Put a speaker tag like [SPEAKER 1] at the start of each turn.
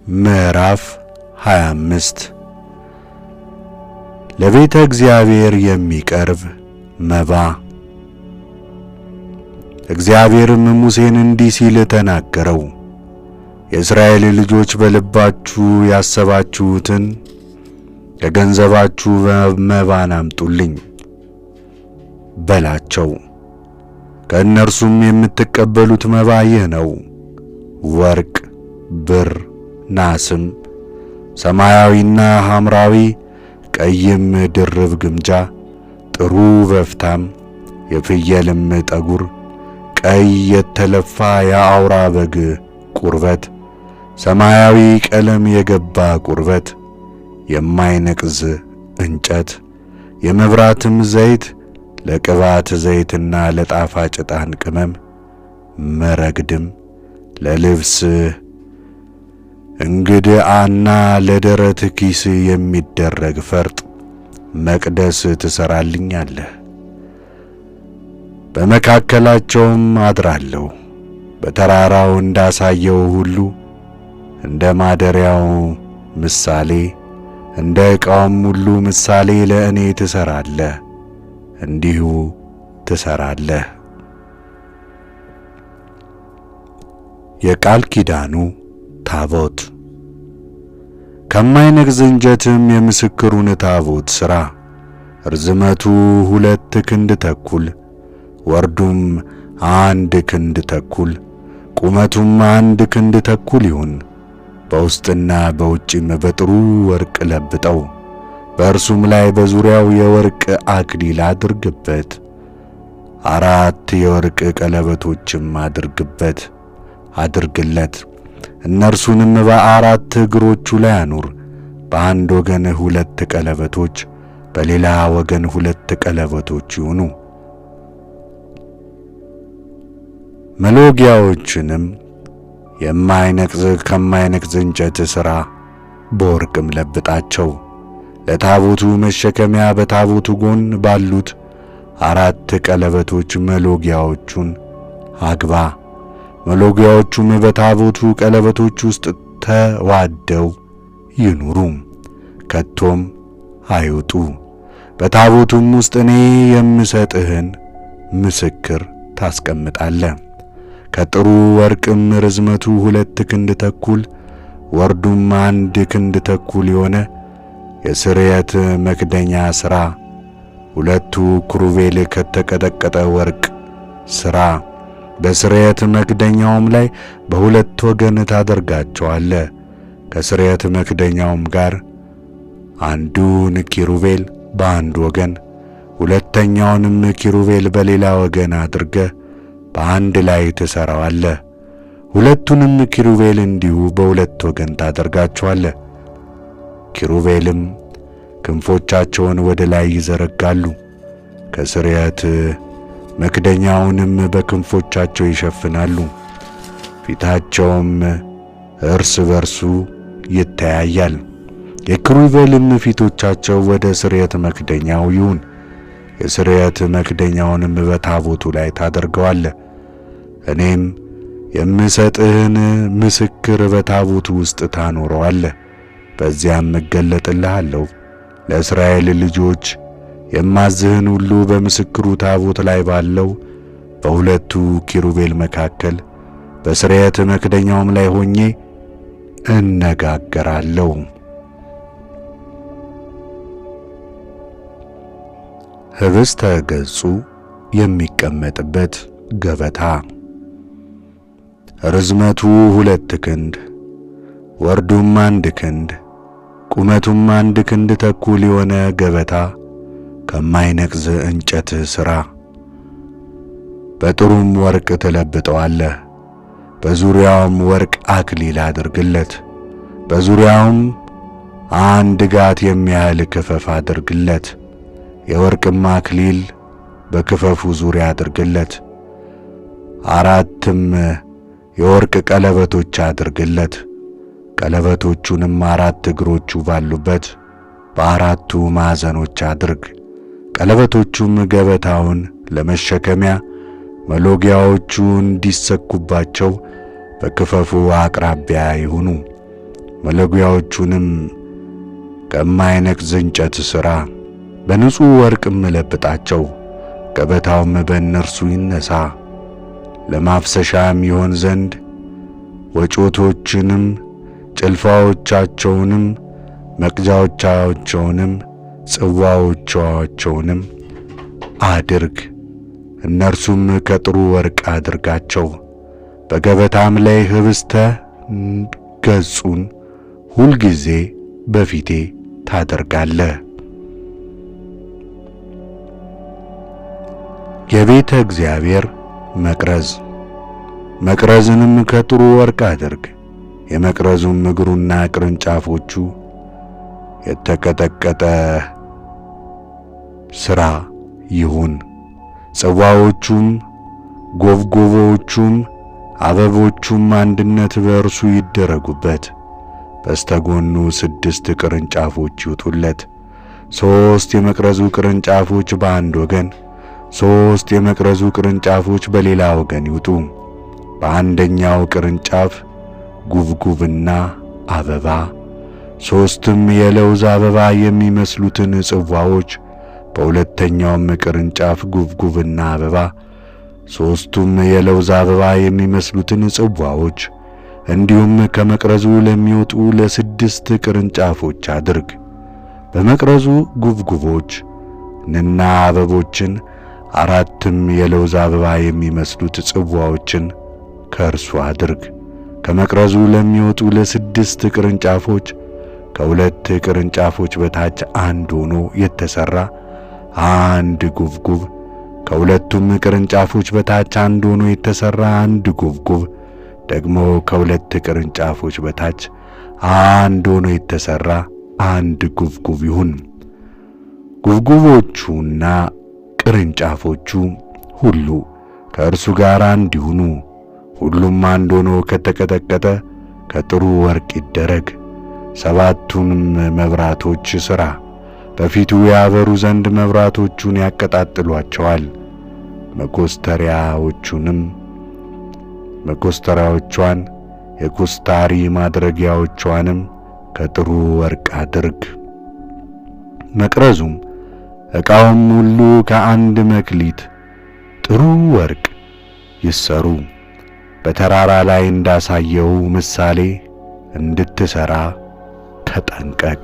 [SPEAKER 1] ምዕራፍ 25 ለቤተ እግዚአብሔር የሚቀርብ መባ። እግዚአብሔርም ሙሴን እንዲህ ሲል ተናገረው። የእስራኤል ልጆች በልባችሁ ያሰባችሁትን ከገንዘባችሁ መባን አምጡልኝ በላቸው። ከእነርሱም የምትቀበሉት መባ ይህ ነው፤ ወርቅ፣ ብር፣ ናስም፣ ሰማያዊና ሐምራዊ፣ ቀይም ድርብ ግምጃ፣ ጥሩ በፍታም፣ የፍየልም ጠጉር፣ ቀይ የተለፋ የአውራ በግ ቁርበት፣ ሰማያዊ ቀለም የገባ ቁርበት፣ የማይነቅዝ እንጨት፣ የመብራትም ዘይት፣ ለቅባት ዘይትና ለጣፋጭ ዕጣን ቅመም፣ መረግድም፣ ለልብስ እንግድአና ለደረት ኪስ የሚደረግ ፈርጥ፣ መቅደስ ትሠራልኛለህ። በመካከላቸውም አድራለሁ። በተራራው እንዳሳየው ሁሉ እንደ ማደሪያው ምሳሌ እንደ ዕቃውም ሁሉ ምሳሌ ለእኔ ትሠራለህ፣ እንዲሁ ትሠራለህ። የቃል ኪዳኑ ታቦት። ከማይነቅዝ እንጨትም የምስክሩን ታቦት ሥራ። ርዝመቱ 2 ክንድ ተኩል፣ ወርዱም 1 ክንድ ተኩል፣ ቁመቱም 1 ክንድ ተኩል ይሁን። በውስጥና በውጭም በጥሩ ወርቅ ለብጠው። በእርሱም ላይ በዙሪያው የወርቅ አክሊል አድርግበት። 4 የወርቅ ቀለበቶችም አድርግለት። እነርሱንም በ4 እግሮቹ ላይ አኑር። በአንድ ወገን 2 ቀለበቶች፣ በሌላ ወገን 2 ቀለበቶች ይሁኑ። መሎጊያዎችንም ከማይነቅዝ እንጨት ሥራ፣ በወርቅም ለብጣቸው። ለታቦቱ መሸከሚያ በታቦቱ ጎን ባሉት 4 ቀለበቶች መሎጊያዎቹን አግባ። መሎጊያዎቹም በታቦቱ ቀለበቶች ውስጥ ተዋደው ይኑሩ፣ ከቶም አይውጡ። በታቦቱም ውስጥ እኔ የምሰጥህን ምስክር ታስቀምጣለህ። ከጥሩ ወርቅም ርዝመቱ 2 ክንድ ተኩል ወርዱም 1 ክንድ ተኩል የሆነ የስርየት መክደኛ ሥራ። 2 ኪሩቤል ከተቀጠቀጠ ወርቅ ሥራ። በስርየት መክደኛውም ላይ በ2 ወገን ታደርጋቸዋለህ። ከስርየት መክደኛውም ጋር አንዱን ኪሩቤል በአንድ ወገን፣ ሁለተኛውንም ኪሩቤል በሌላ ወገን አድርገህ በአንድ ላይ ትሠራዋለህ። 2ቱንም ኪሩቤል እንዲሁ በ2 ወገን ታደርጋቸዋለህ። ኪሩቤልም ክንፎቻቸውን ወደ ላይ ይዘረጋሉ፣ ከስርየት መክደኛውንም በክንፎቻቸው ይሸፍናሉ። ፊታቸውም እርስ በርሱ ይተያያል። የኪሩቤልም ፊቶቻቸው ወደ ስርየት መክደኛው ይሁን። የስርየት መክደኛውንም በታቦቱ ላይ ታደርገዋለህ። እኔም የምሰጥህን ምስክር በታቦቱ ውስጥ ታኖረዋለህ። በዚያም እገለጥልሃለሁ። ለእስራኤል ልጆች የማዝህን ሁሉ በምስክሩ ታቦት ላይ ባለው በ2ቱ ኪሩቤል መካከል በስርየት መክደኛውም ላይ ሆኜ እነጋገራለሁ። ኅብስተ ገጹ የሚቀመጥበት ገበታ። ርዝመቱ 2 ክንድ ወርዱም 1 ክንድ ቁመቱም 1 ክንድ ተኩል የሆነ ገበታ ከማይነቅዝ እንጨት ሥራ። በጥሩም ወርቅ ትለብጠዋለህ። በዙሪያውም ወርቅ አክሊል አድርግለት። በዙሪያውም 1 ጋት የሚያህል ክፈፍ አድርግለት። የወርቅም አክሊል በክፈፉ ዙሪያ አድርግለት። 4 የወርቅ ቀለበቶች አድርግለት። ቀለበቶቹንም 4 እግሮቹ ባሉበት በ4ቱ ማዕዘኖች አድርግ። ቀለበቶቹም ገበታውን ለመሸከሚያ መሎጊያዎቹ እንዲሰኩባቸው በክፈፉ አቅራቢያ ይሁኑ። መለጉያዎቹንም ከማይነቅዝ እንጨት ሥራ፣ በንጹሕ ወርቅም ለብጣቸው። ገበታውም በእነርሱ ይነሣ። ለማፍሰሻም ይሆን ዘንድ ወጮቶችንም ጭልፋዎቻቸውንም መቅጃዎቻቸውንም ጽዋዎቻቸውንም አድርግ። እነርሱም ከጥሩ ወርቅ አድርጋቸው። በገበታም ላይ ኅብስተ ገጹን ሁልጊዜ በፊቴ ታደርጋለህ። የቤተ እግዚአብሔር መቅረዝ። መቅረዝንም ከጥሩ ወርቅ አድርግ። የመቅረዙም እግሩና ቅርንጫፎቹ የተቀጠቀጠ ሥራ ይሁን። ጽዋዎቹም ጎብጎቦቹም አበቦቹም አንድነት በእርሱ ይደረጉበት። በስተጎኑ 6 ቅርንጫፎች ይውጡለት። 3 የመቅረዙ ቅርንጫፎች በአንድ ወገን፣ 3 የመቅረዙ ቅርንጫፎች በሌላ ወገን ይውጡ። በአንደኛው ቅርንጫፍ ጉብጉብና አበባ፣ 3ም የለውዝ አበባ የሚመስሉትን ጽዋዎች፣ በሁለተኛውም ቅርንጫፍ ጉብጉብና አበባ፣ 3ቱም የለውዝ አበባ የሚመስሉትን ጽዋዎች፣ እንዲሁም ከመቅረዙ ለሚወጡ ለ6 ቅርንጫፎች አድርግ። በመቅረዙ ጉብጉቦች ንና አበቦችን 4ም የለውዝ አበባ የሚመስሉት ጽዋዎችን ከእርሱ አድርግ። ከመቅረዙ ለሚወጡ ለ6 ቅርንጫፎች ከ2 ቅርንጫፎች በታች አንድ ሆኖ የተሠራ አንድ ጉብጉብ፣ ከሁለቱም ቅርንጫፎች በታች አንድ ሆኖ የተሠራ አንድ ጉብጉብ፣ ደግሞ ከ2 ቅርንጫፎች በታች አንድ ሆኖ የተሠራ አንድ ጉብጉብ ይሁን። ጉብጉቦቹና ቅርንጫፎቹ ሁሉ ከእርሱ ጋር አንድ ይሁኑ። ሁሉም አንድ ሆኖ ከተቀጠቀጠ ከጥሩ ወርቅ ይደረግ። 7ቱንም መብራቶች ሥራ። በፊቱ ያበሩ ዘንድ መብራቶቹን ያቀጣጥሏቸዋል። መኮስተሪያዎቿን የኩስታሪ ማድረጊያዎቿንም ከጥሩ ወርቅ አድርግ። መቅረዙም ዕቃውም ሁሉ ከአንድ መክሊት ጥሩ ወርቅ ይሰሩ። በተራራ ላይ እንዳሳየው ምሳሌ እንድትሠራ ተጠንቀቅ።